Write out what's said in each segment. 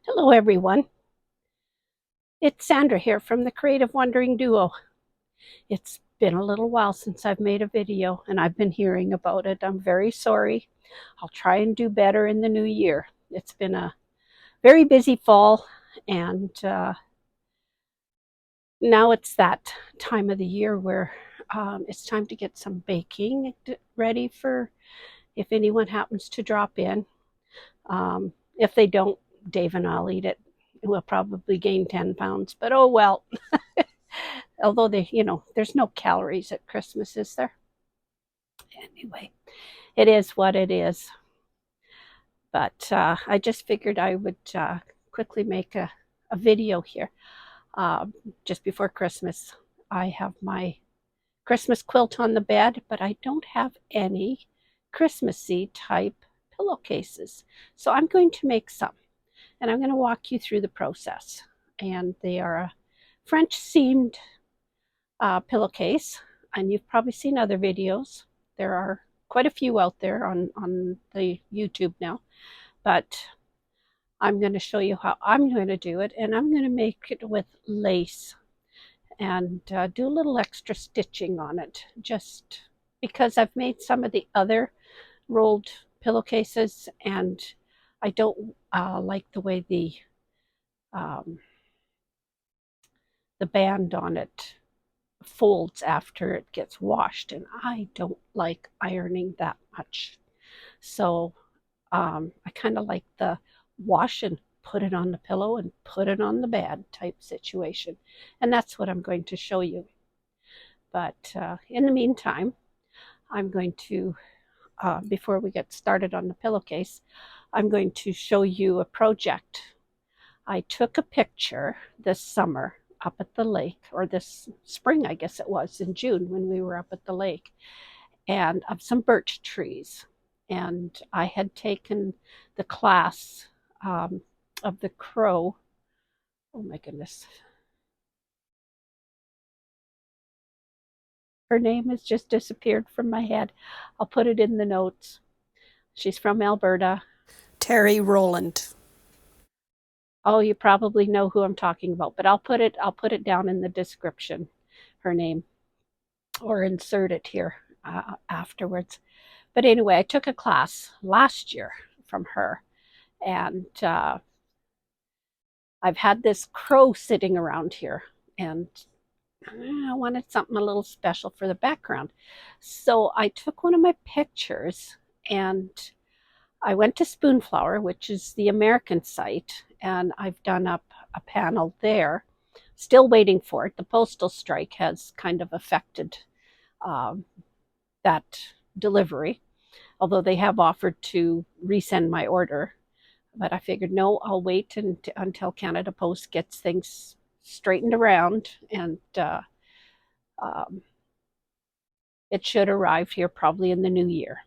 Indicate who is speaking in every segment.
Speaker 1: Hello everyone, it's Sandra here from the Creative Wandering Duo. It's been a little while since I've made a video and I've been hearing about it. I'm very sorry. I'll try and do better in the new year. It's been a very busy fall and now it's that time of the year where it's time to get some baking ready for if anyone happens to drop in. If they don't, Dave and I'll eat it. We'll probably gain 10 pounds, but oh well. Although there's no calories at Christmas, is there? Anyway, it is what it is. But I just figured I would quickly make a video here just before Christmas. I have my Christmas quilt on the bed, but I don't have any Christmassy type pillowcases. So I'm going to make some, and I'm going to walk you through the process. And they are a French seamed pillowcase, and you've probably seen other videos. There are quite a few out there on the YouTube now, but I'm going to show you how I'm going to do it, and I'm going to make it with lace and do a little extra stitching on it, just because I've made some of the other rolled pillowcases and I don't like the way the band on it folds after it gets washed, and I don't like ironing that much. So I kind of like the wash and put it on the pillow and put it on the bed type situation, and that's what I'm going to show you. But in the meantime, I'm going to before we get started on the pillowcase, I'm going to show you a project. I took a picture this summer up at the lake, or this spring, I guess it was, in June when we were up at the lake, and of some birch trees. And I had taken the class of the crow. Oh my goodness. Her name has just disappeared from my head. I'll put it in the notes. She's from Alberta. Terry Rowland. Oh, you probably know who I'm talking about, but I'll put it down in the description, her name, or insert it here afterwards. But anyway, I took a class last year from her, and I've had this crow sitting around here, and I wanted something a little special for the background. So I took one of my pictures and I went to Spoonflower, which is the American site, and I've done up a panel there. Still waiting for it. The postal strike has kind of affected that delivery, although they have offered to resend my order. But I figured, no, I'll wait until Canada Post gets things straightened around, and it should arrive here probably in the new year.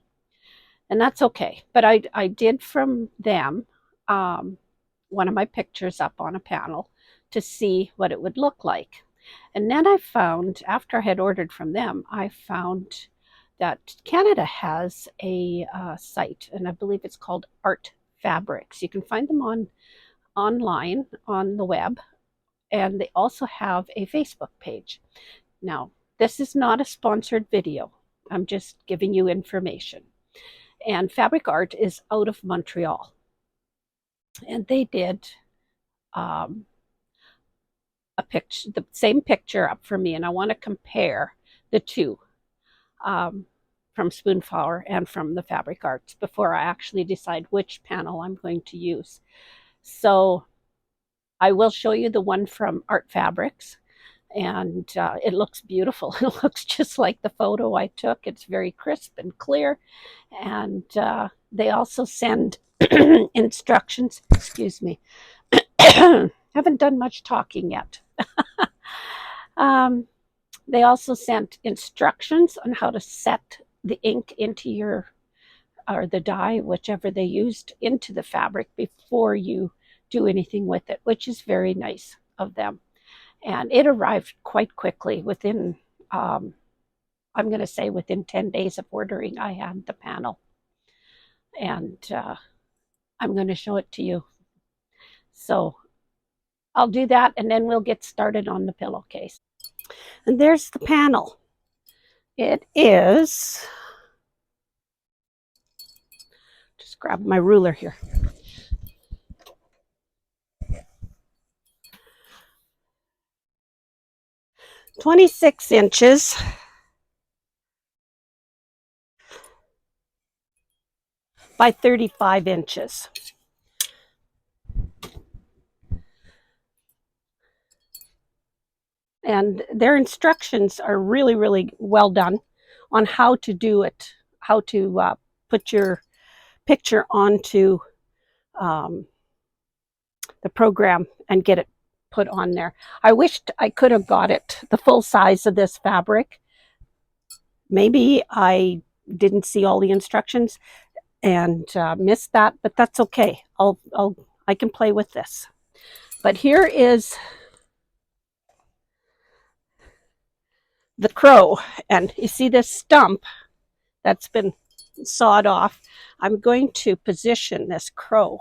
Speaker 1: And that's okay. But I did from them one of my pictures up on a panel to see what it would look like. And then I found, after I had ordered from them, I found that Canada has a site, and I believe it's called Art Fabrics. You can find them online on the web, and they also have a Facebook page. Now, this is not a sponsored video. I'm just giving you information. And Fabric Art is out of Montreal. And they did a picture, the same picture up for me, and I want to compare the two from Spoonflower and from the Fabric Arts before I actually decide which panel I'm going to use. So I will show you the one from Art Fabrics, and it looks beautiful. It looks just like the photo I took. It's very crisp and clear, and they also send instructions. Excuse me. Haven't done much talking yet. They also sent instructions on how to set the ink into or the dye, whichever they used, into the fabric before you do anything with it, which is very nice of them. And it arrived quite quickly. Within, I'm going to say within 10 days of ordering, I had the panel. And I'm going to show it to you. So I'll do that, and then we'll get started on the pillowcase. And there's the panel. It is, just grab my ruler here. "26 inches by 35 inches. And their instructions are really, really well done on how to do it, how to put your picture onto the program and get it put on there. I wished I could have got it the full size of this fabric. Maybe I didn't see all the instructions and missed that, but that's okay. I can play with this. But here is the crow, and you see this stump that's been sawed off. I'm going to position this crow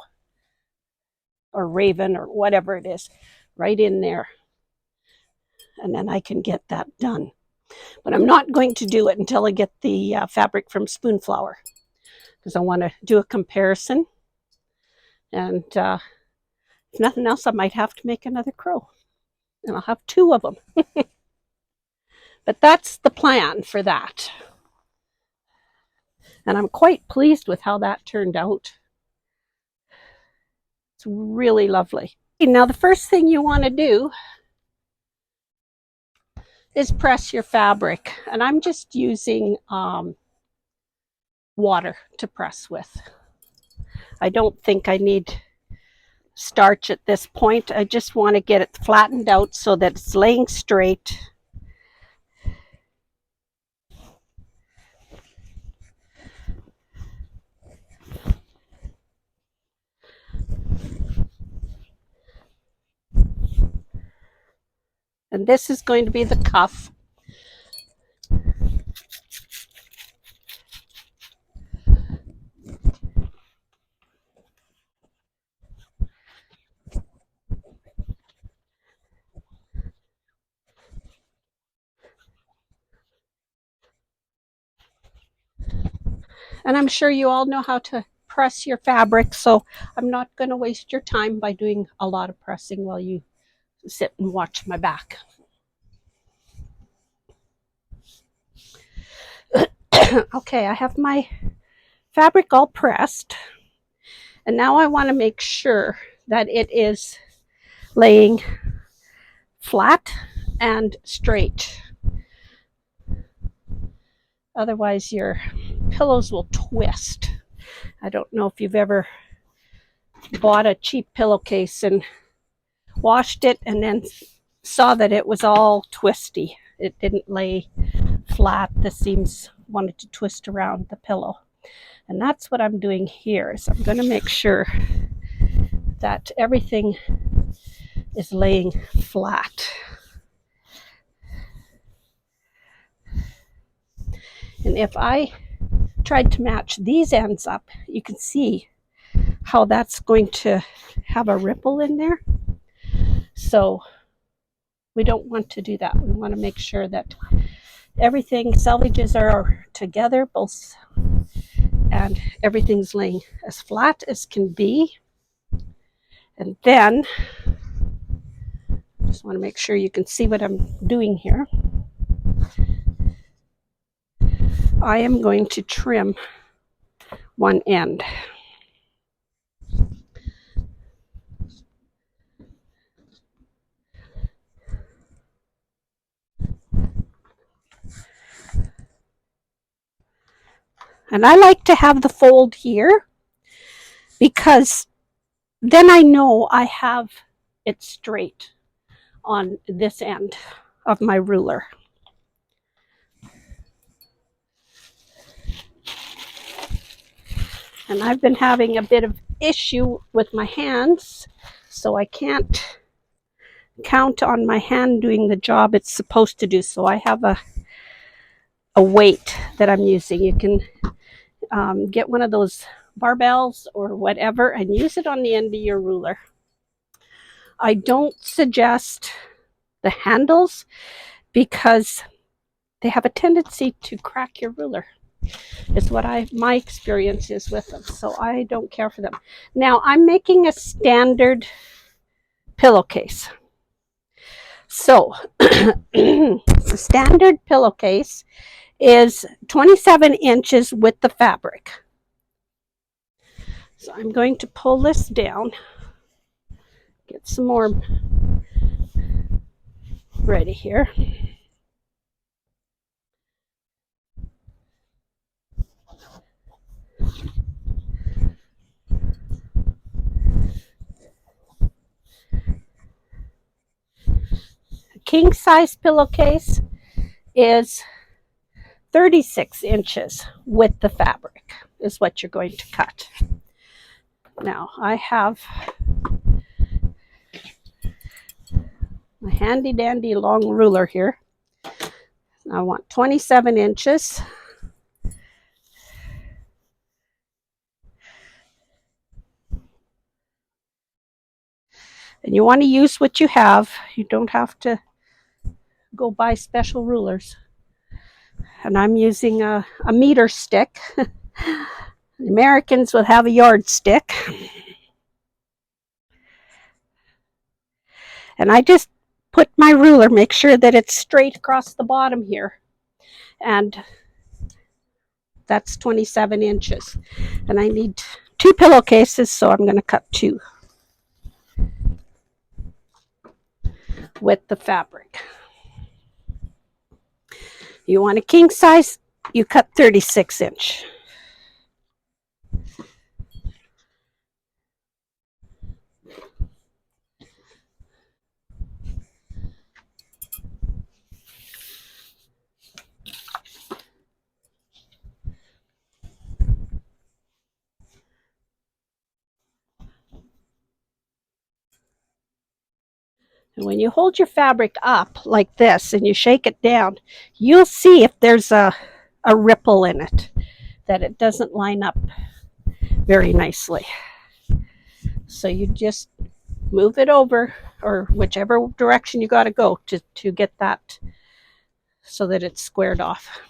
Speaker 1: or raven or whatever it is right in there, and then I can get that done. But I'm not going to do it until I get the fabric from Spoonflower, because I want to do a comparison, and if nothing else, I might have to make another crow, and I'll have 2 of them. But that's the plan for that, and I'm quite pleased with how that turned out. It's really lovely. Now the first thing you want to do is press your fabric, and I'm just using water to press with. I don't think I need starch at this point. I just want to get it flattened out so that it's laying straight. And this is going to be the cuff. And I'm sure you all know how to press your fabric, so I'm not going to waste your time by doing a lot of pressing while you sit and watch my back. Okay, I have my fabric all pressed, and now I want to make sure that it is laying flat and straight. Otherwise your pillows will twist. I don't know if you've ever bought a cheap pillowcase and washed it and then saw that it was all twisty. It didn't lay flat. The seams wanted to twist around the pillow. And that's what I'm doing here. So I'm going to make sure that everything is laying flat. And if I tried to match these ends up, you can see how that's going to have a ripple in there. So we don't want to do that. We want to make sure that everything, selvages are together, both, and everything's laying as flat as can be. And then, I just want to make sure you can see what I'm doing here. I am going to trim one end. And I like to have the fold here because then I know I have it straight on this end of my ruler. And I've been having a bit of issue with my hands, so I can't count on my hand doing the job it's supposed to do. So I have a weight that I'm using. You can get one of those barbells or whatever and use it on the end of your ruler. I don't suggest the handles because they have a tendency to crack your ruler. Is what my experience is with them. So I don't care for them. Now I'm making a standard pillowcase. So the standard pillowcase is 27 inches with the fabric. So I'm going to pull this down, get some more ready here. King size pillowcase is 36 inches with the fabric is what you're going to cut. Now I have my handy dandy long ruler here. I want 27 inches. And you want to use what you have. You don't have to go buy special rulers. And I'm using a meter stick. The Americans will have a yardstick. And I just put my ruler, make sure that it's straight across the bottom here. And that's 27 inches. And I need 2 pillowcases, so I'm going to cut 2 with the fabric. You want a king size, you cut 36 inch. And when you hold your fabric up like this and you shake it down, you'll see if there's a ripple in it, that it doesn't line up very nicely. So you just move it over, or whichever direction you got to go to get that so that it's squared off.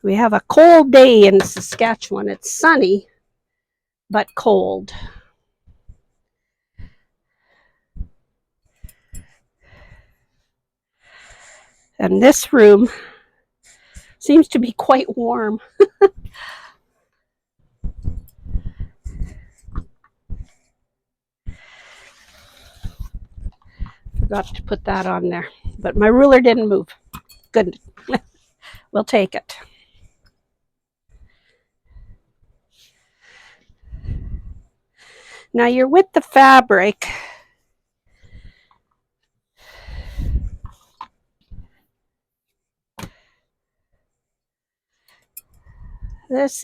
Speaker 1: We have a cold day in Saskatchewan. It's sunny, but cold. And this room seems to be quite warm. Forgot to put that on there, but my ruler didn't move. Good. We'll take it. Now you're with the fabric. This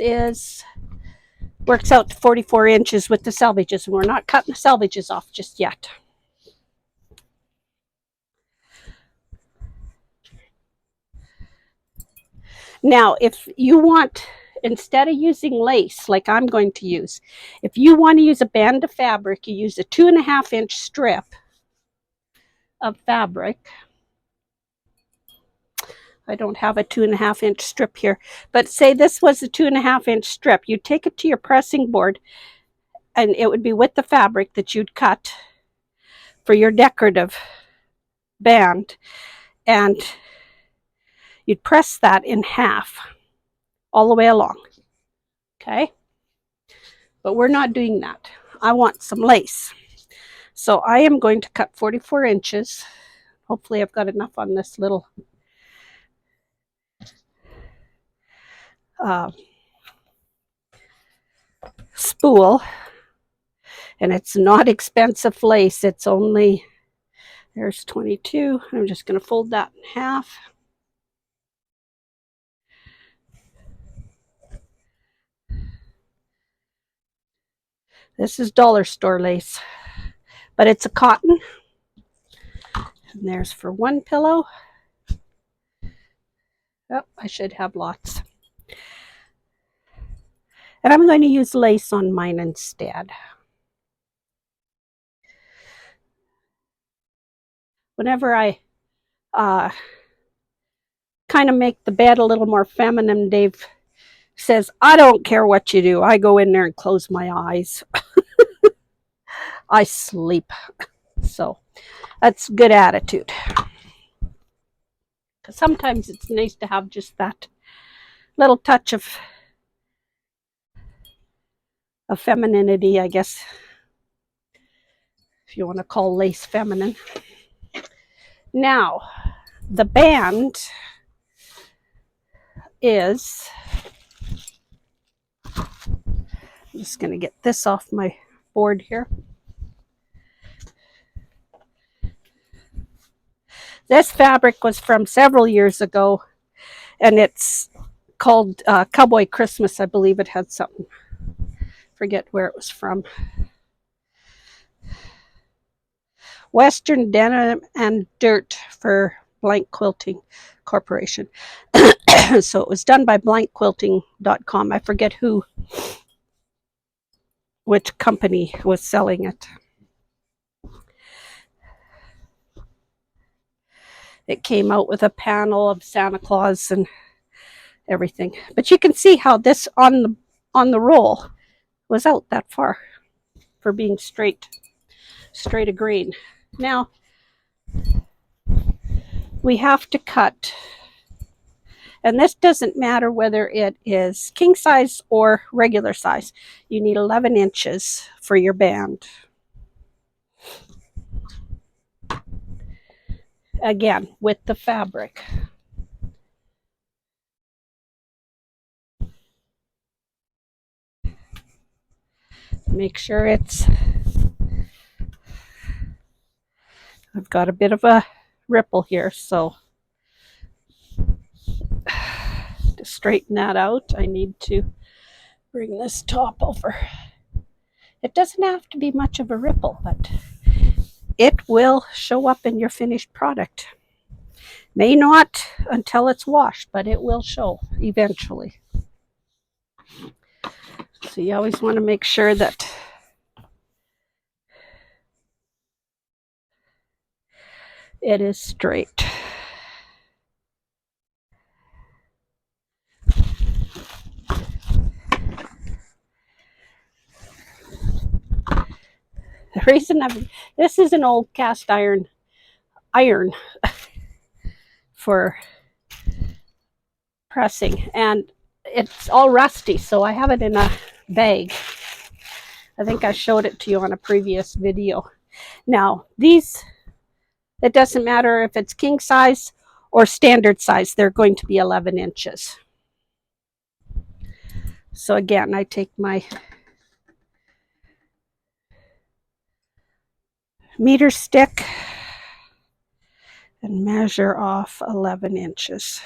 Speaker 1: works out to 44 inches with the selvages, and we're not cutting the selvages off just yet. Now, if you want, instead of using lace like I'm going to use, if you want to use a band of fabric, you use a 2.5 inch strip of fabric. I don't have a 2.5 inch strip here, but say this was a 2.5 inch strip. You take it to your pressing board, and it would be with the fabric that you'd cut for your decorative band, and you'd press that in half all the way along. Okay? But we're not doing that. I want some lace. So I am going to cut 44 inches. Hopefully I've got enough on this little spool. And it's not expensive lace. It's only, there's 22. I'm just going to fold that in half. This is dollar store lace, but it's a cotton. And there's for one pillow. Oh, I should have lots. And I'm going to use lace on mine instead. Whenever I kind of make the bed a little more feminine, Dave says, I don't care what you do. I go in there and close my eyes. I sleep. So that's good attitude. Because sometimes it's nice to have just that little touch of femininity, I guess, if you want to call lace feminine. Now, the band is, I'm just going to get this off my board here. This fabric was from several years ago, and it's called Cowboy Christmas. I believe it had something. Forget where it was from. Western Denim and Dirt for Blank Quilting Corporation. So it was done by blankquilting.com. I forget which company was selling it. It came out with a panel of Santa Claus and everything. But you can see how this on the roll was out that far for being straight of grain. Now we have to cut, and this doesn't matter whether it is king size or regular size. You need 11 inches for your band. Again, with the fabric. Make sure I've got a bit of a ripple here, so to straighten that out, I need to bring this top over. It doesn't have to be much of a ripple, but it will show up in your finished product. May not until it's washed, but it will show eventually. So you always want to make sure that it is straight. The reason this is an old cast iron for pressing, and it's all rusty, so I have it in a bag. I think I showed it to you on a previous video. Now these, it doesn't matter if it's king size or standard size, they're going to be 11 inches. So again, I take my meter stick and measure off 11 inches.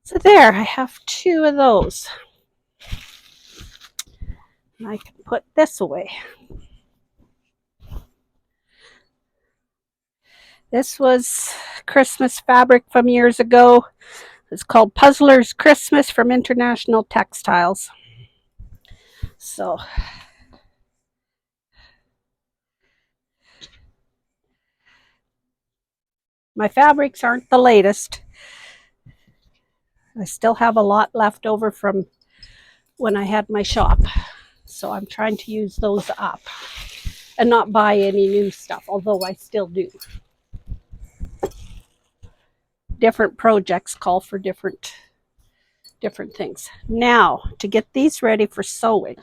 Speaker 1: So there, I have 2 of those. And I can put this away. This was Christmas fabric from years ago. It's called Puzzler's Christmas from International Textiles. So my fabrics aren't the latest. I still have a lot left over from when I had my shop. So I'm trying to use those up and not buy any new stuff, although I still do. Different projects call for different different things. Now, to get these ready for sewing,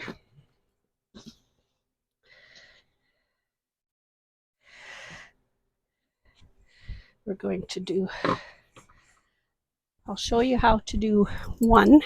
Speaker 1: we're going to do, I'll show you how to do one.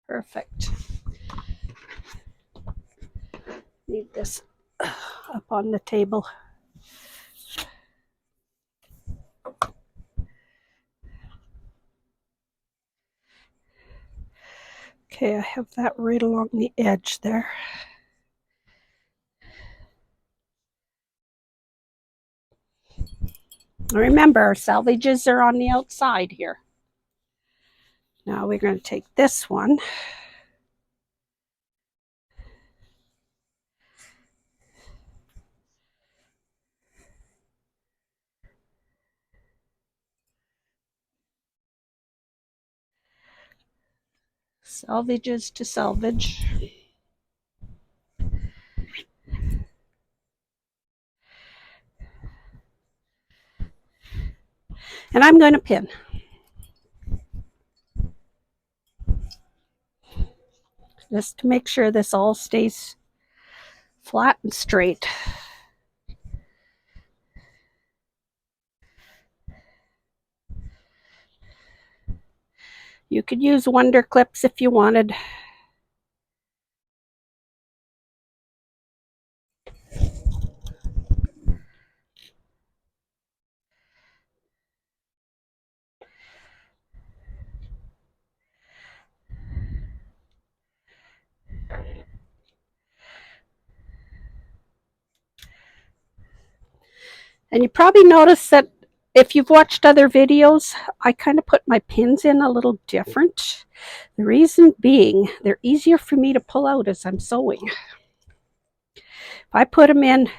Speaker 1: Perfect. Need this up on the table. Okay, I have that right along the edge there. Remember, our salvages are on the outside here. Now we're going to take this one. Salvages to salvage. And I'm going to pin. Just to make sure this all stays flat and straight. You could use Wonder Clips if you wanted. And you probably noticed that if you've watched other videos, I kind of put my pins in a little different. The reason being, they're easier for me to pull out as I'm sewing. If I put them in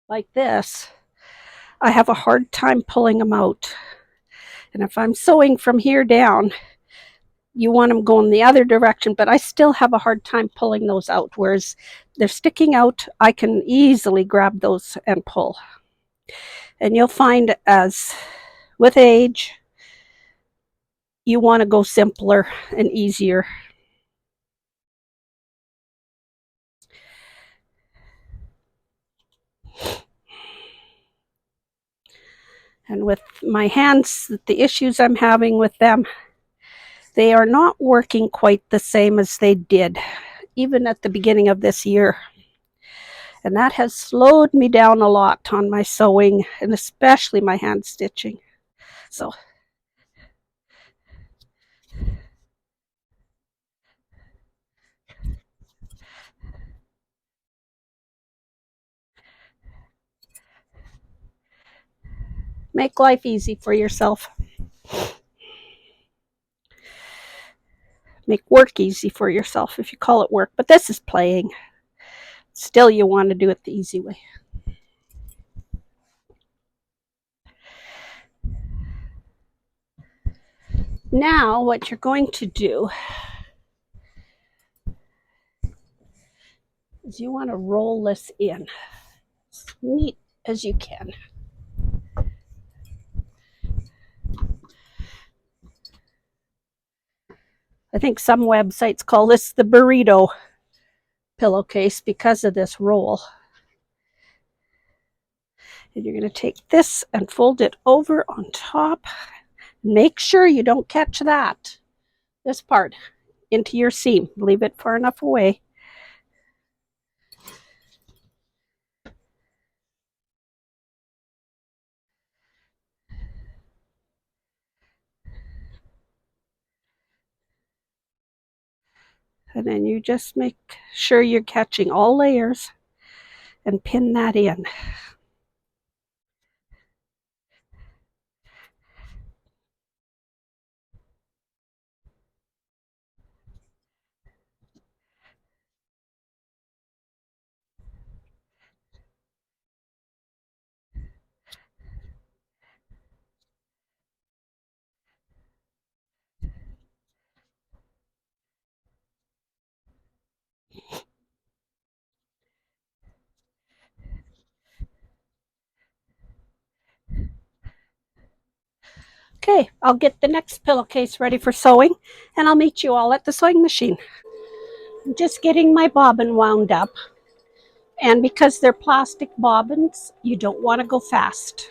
Speaker 1: like this, I have a hard time pulling them out. And if I'm sewing from here down, you want them going the other direction, but I still have a hard time pulling those out. Whereas they're sticking out, I can easily grab those and pull. And you'll find as with age, you want to go simpler and easier. And with my hands, the issues I'm having with them, they are not working quite the same as they did, even at the beginning of this year. And that has slowed me down a lot on my sewing, and especially my hand stitching. So make life easy for yourself. Make work easy for yourself if you call it work. But this is playing. Still, you want to do it the easy way. Now, what you're going to do is you want to roll this in as neat as you can. I think some websites call this the burrito pillowcase because of this roll. And you're going to take this and fold it over on top. Make sure you don't catch that, this part, into your seam. Leave it far enough away. And then you just make sure you're catching all layers and pin that in. Okay, I'll get the next pillowcase ready for sewing, and I'll meet you all at the sewing machine. I'm just getting my bobbin wound up, and because they're plastic bobbins, you don't want to go fast.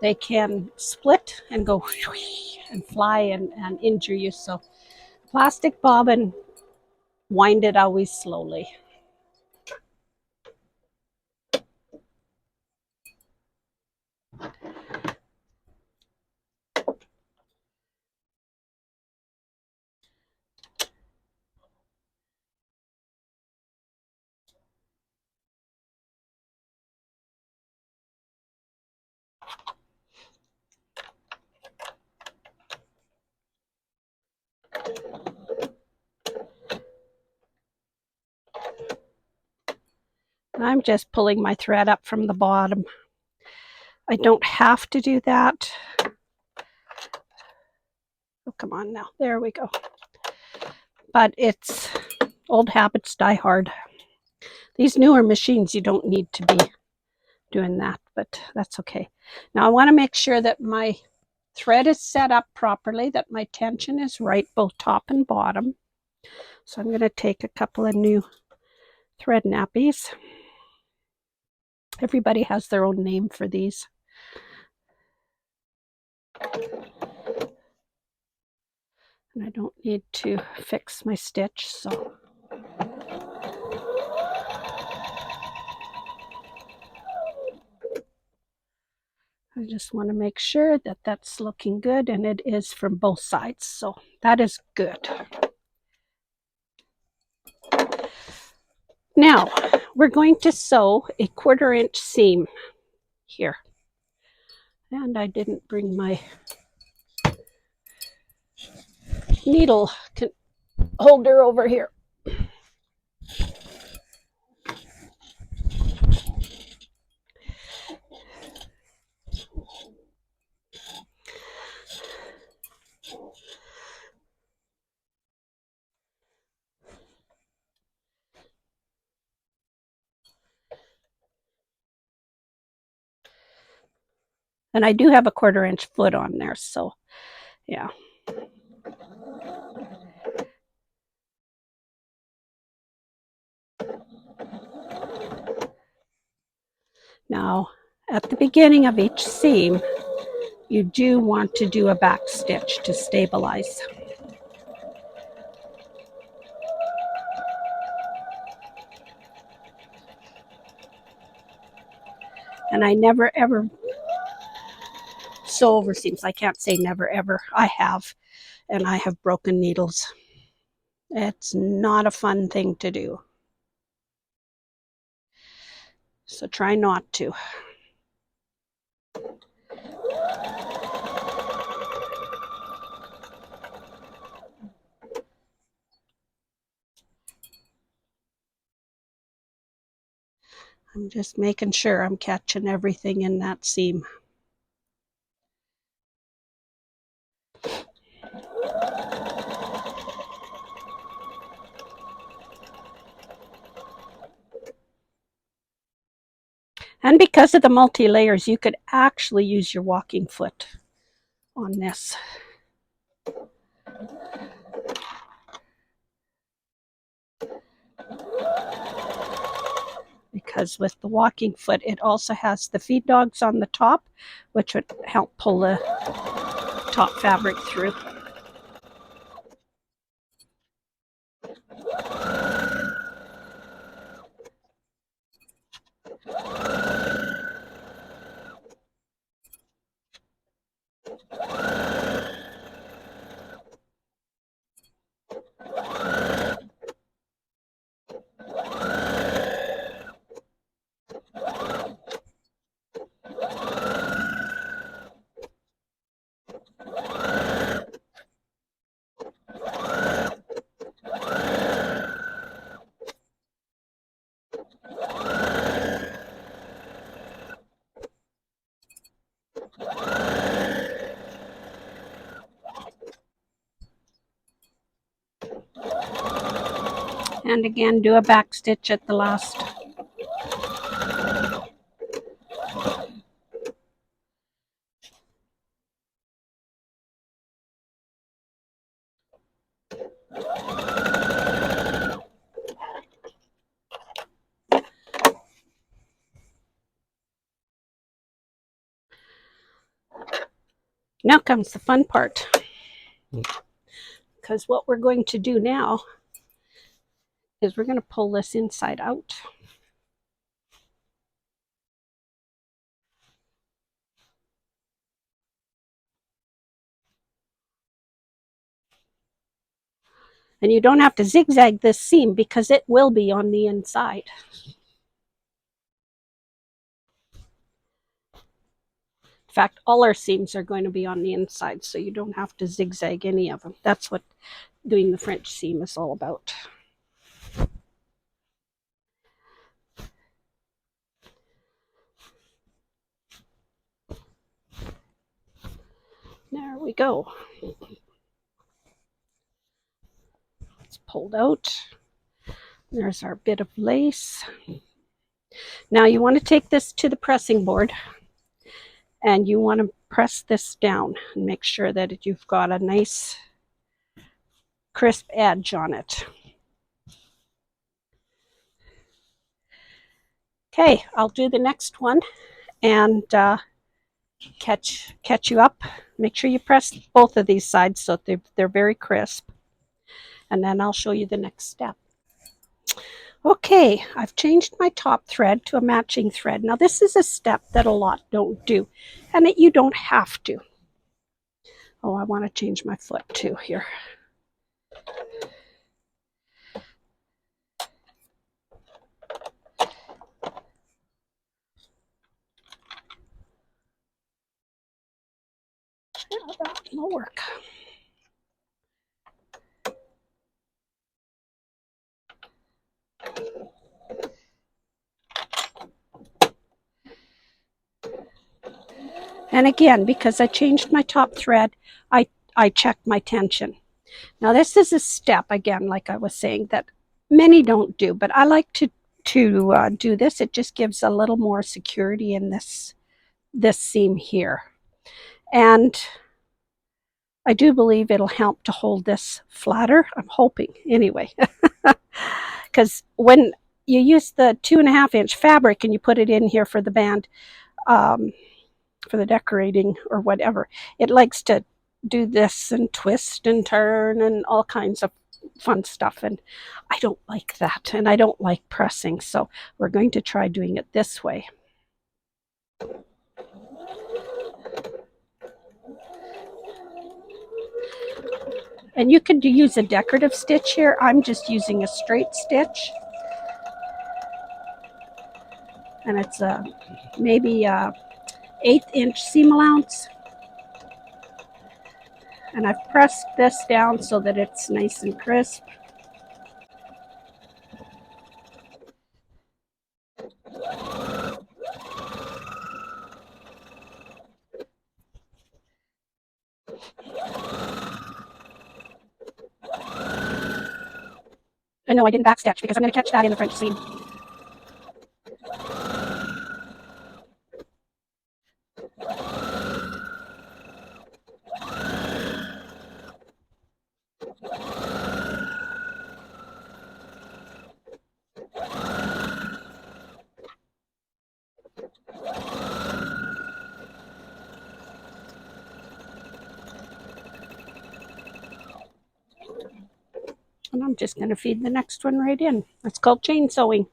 Speaker 1: They can split and go and fly and injure you, so plastic bobbin, wind it always slowly. I'm just pulling my thread up from the bottom. I don't have to do that. Oh, come on now. There we go. But it's old habits die hard. These newer machines, you don't need to be doing that, but that's okay. Now I want to make sure that my thread is set up properly, that my tension is right, both top and bottom. So I'm going to take a couple of new thread nappies. Everybody has their own name for these. And I don't need to fix my stitch, so I just want to make sure that that's looking good, and it is from both sides, so that is good. Now we're going to sew a 1/4 inch seam here, and I didn't bring my needle holder over here. And I do have a 1/4 inch foot on there, so yeah. Now, at the beginning of each seam, you do want to do a back stitch to stabilize. And I never ever sew over seams. I can't say never ever. I have, and I have broken needles. It's not a fun thing to do. So try not to. I'm just making sure I'm catching everything in that seam. And because of the multi-layers, you could actually use your walking foot on this. Because with the walking foot, it also has the feed dogs on the top, which would help pull the top fabric through. And again, do a back stitch at the last. Now comes the fun part, because what we're going to do now is we're going to pull this inside out. And you don't have to zigzag this seam because it will be on the inside. In fact, all our seams are going to be on the inside, so you don't have to zigzag any of them. That's what doing the French seam is all about. There we go. It's pulled out. There's our bit of lace. Now you want to take this to the pressing board and you want to press this down and make sure that you've got a nice crisp edge on it. Okay, I'll do the next one and catch you up. Make sure you press both of these sides so they're very crisp, and then I'll show you the next step. Okay, I've changed my top thread to a matching thread. Now this is a step that a lot don't do, and you don't have to. Oh, I want to change my foot too here. Yeah, that will work. And again, because I changed my top thread, I checked my tension. Now this is a step, again, like I was saying, that many don't do, but I like to do this. It just gives a little more security in this seam here. And I do believe it'll help to hold this flatter. I'm hoping, anyway. Because when you use the 2.5-inch fabric and you put it in here for the band, for the decorating or whatever, it likes to do this and twist and turn and all kinds of fun stuff, and I don't like that, and I don't like pressing, so we're going to try doing it this way. And you could use a decorative stitch here. I'm just using a straight stitch, and it's maybe a 1/8-inch seam allowance, and I've pressed this down so that it's nice and crisp. And no, I didn't backstitch because I'm going to catch that in the French seam. And I'm just going to feed the next one right in. It's called chain sewing.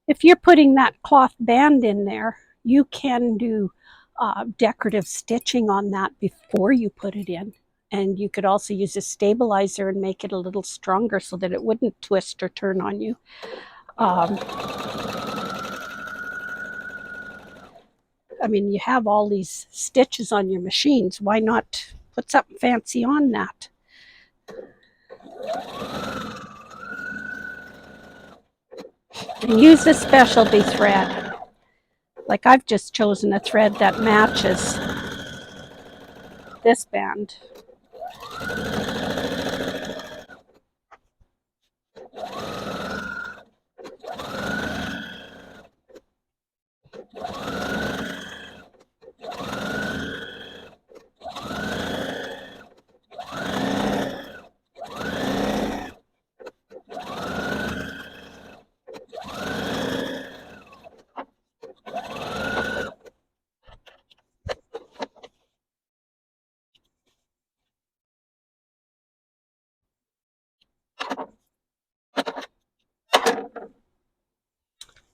Speaker 1: If you're putting that cloth band in there, you can do decorative stitching on that before you put it in. And you could also use a stabilizer and make it a little stronger so that it wouldn't twist or turn on you. I mean, you have all these stitches on your machines. Why not put something fancy on that? And use a specialty thread. Like I've just chosen a thread that matches this band.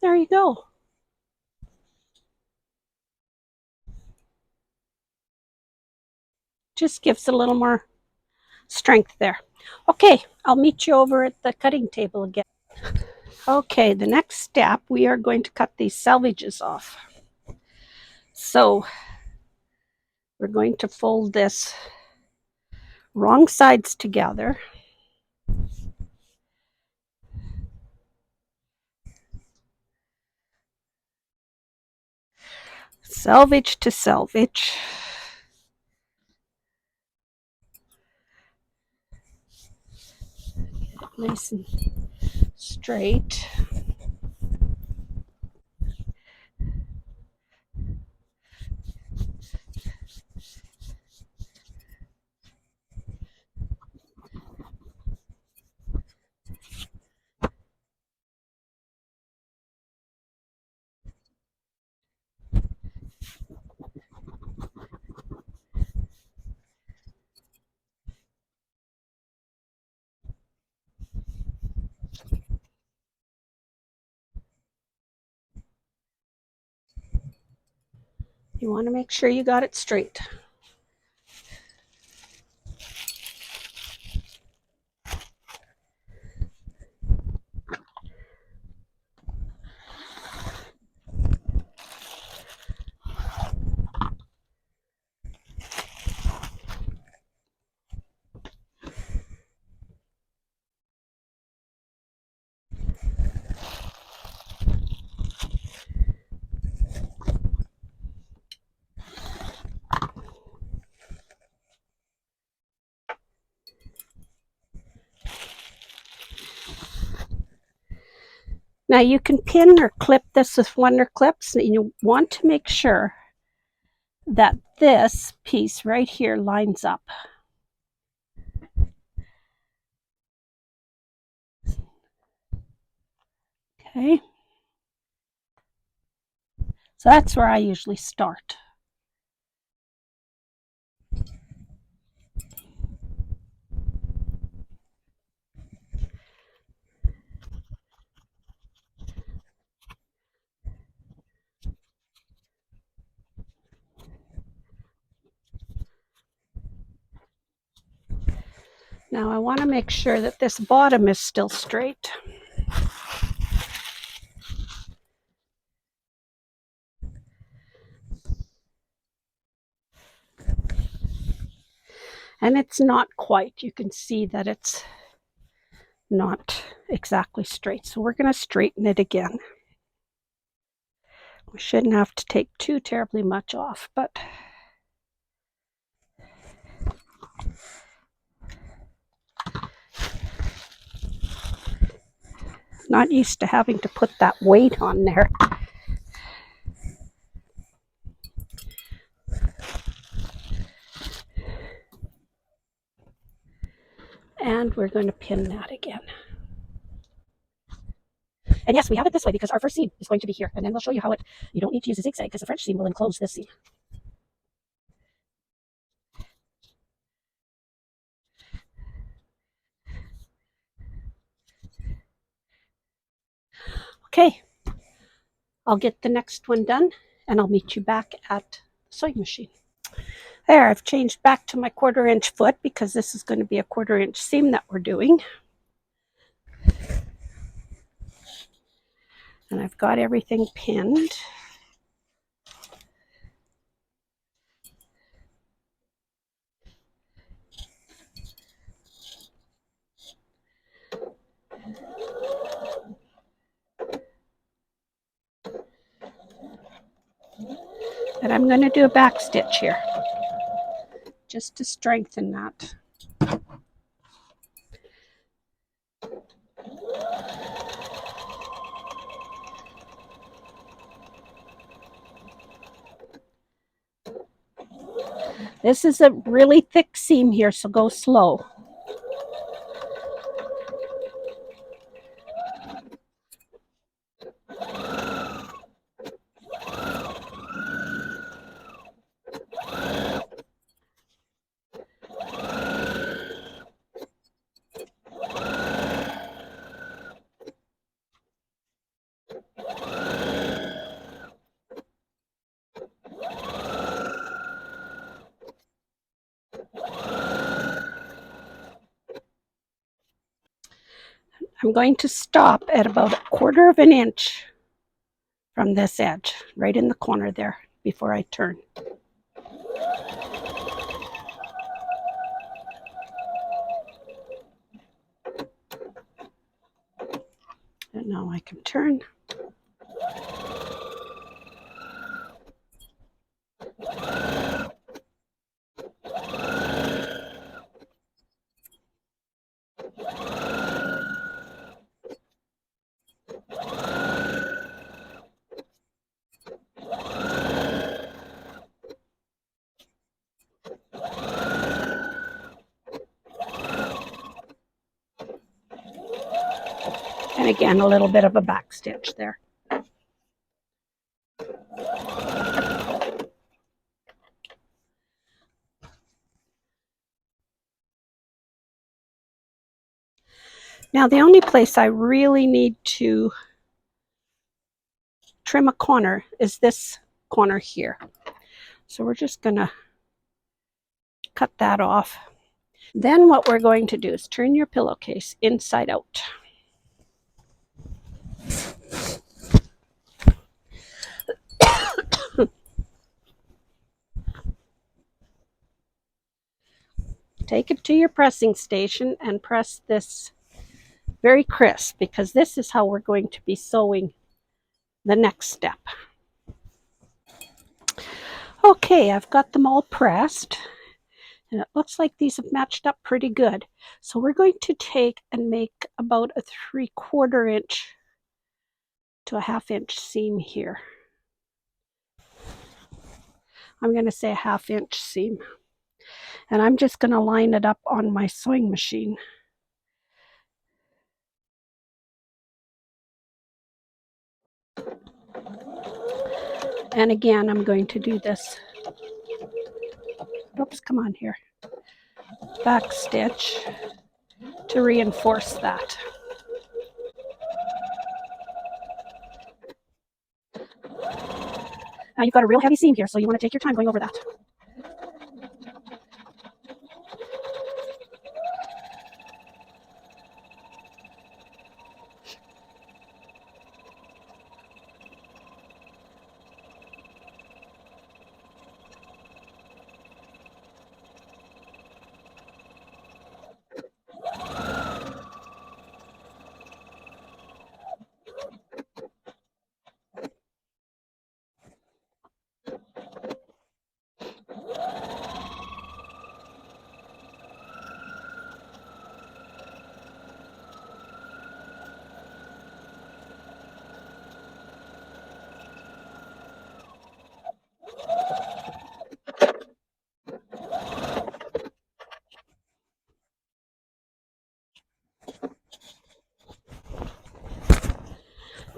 Speaker 1: There you go. Just gives a little more strength there. Okay, I'll meet you over at the cutting table again. Okay, the next step, we are going to cut these selvages off. So we're going to fold this wrong sides together. Selvage to selvage. Nice and straight. You want to make sure you got it straight. Now you can pin or clip this with wonder clips, and you want to make sure that this piece right here lines up. Okay, so that's where I usually start. Now I want to make sure that this bottom is still straight. And it's not quite. You can see that it's not exactly straight. So we're going to straighten it again. We shouldn't have to take too terribly much off, but not used to having to put that weight on there. And we're going to pin that again. And yes, we have it this way because our first seam is going to be here. And then we'll show you how you don't need to use a zigzag because the French seam will enclose this seam. Okay, I'll get the next one done and I'll meet you back at the sewing machine. There, I've changed back to my 1/4 inch foot because this is going to be a 1/4 inch seam that we're doing. And I've got everything pinned. And I'm going to do a back stitch here just to strengthen that. This is a really thick seam here, so go slow. I'm going to stop at about 1/4 of an inch from this edge, right in the corner there, before I turn. And now I can turn. And again, a little bit of a back stitch there. Now the only place I really need to trim a corner is this corner here. So we're just gonna cut that off. Then what we're going to do is turn your pillowcase inside out. Take it to your pressing station and press this very crisp, because this is how we're going to be sewing the next step. Okay, I've got them all pressed, and it looks like these have matched up pretty good. So we're going to take and make about a 3/4 inch to a 1/2 inch seam here. I'm going to say a 1/2 inch seam. And I'm just going to line it up on my sewing machine. And again, I'm going to do this. Oops, come on here. Back stitch to reinforce that. Now you've got a real heavy seam here, so you want to take your time going over that.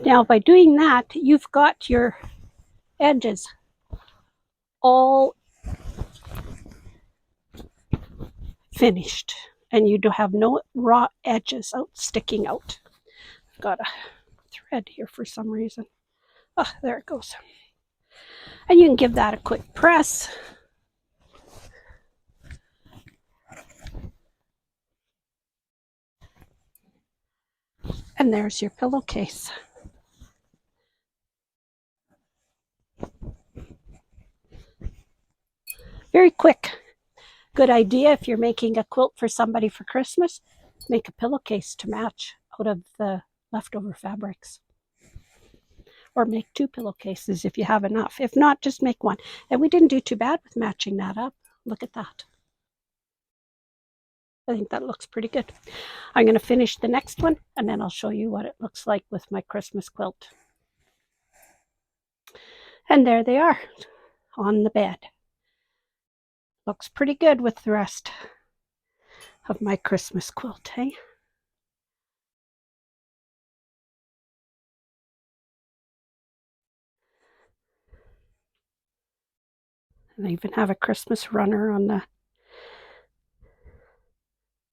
Speaker 1: Now by doing that, you've got your edges all finished, and you do have no raw edges sticking out. I've got a thread here for some reason. Oh, there it goes. And you can give that a quick press. And there's your pillowcase. Very quick. Good idea if you're making a quilt for somebody for Christmas. Make a pillowcase to match out of the leftover fabrics. Or make 2 pillowcases if you have enough. If not, just make 1. And we didn't do too bad with matching that up. Look at that. I think that looks pretty good. I'm going to finish the next one, and then I'll show you what it looks like with my Christmas quilt. And there they are on the bed. Looks pretty good with the rest of my Christmas quilt, hey? And I even have a Christmas runner on the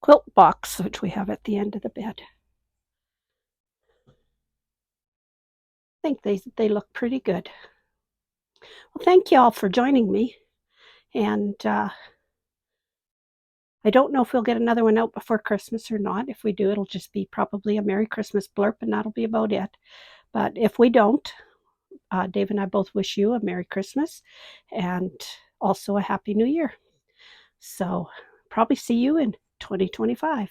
Speaker 1: quilt box, which we have at the end of the bed. I think they look pretty good. Well, thank you all for joining me, and I don't know if we'll get another one out before Christmas or not. If we do, it'll just be probably a Merry Christmas blurb, and that'll be about it. But if we don't, Dave and I both wish you a Merry Christmas and also a Happy New Year. So probably see you in 2025.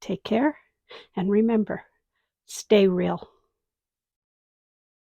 Speaker 1: Take care, and remember, stay real.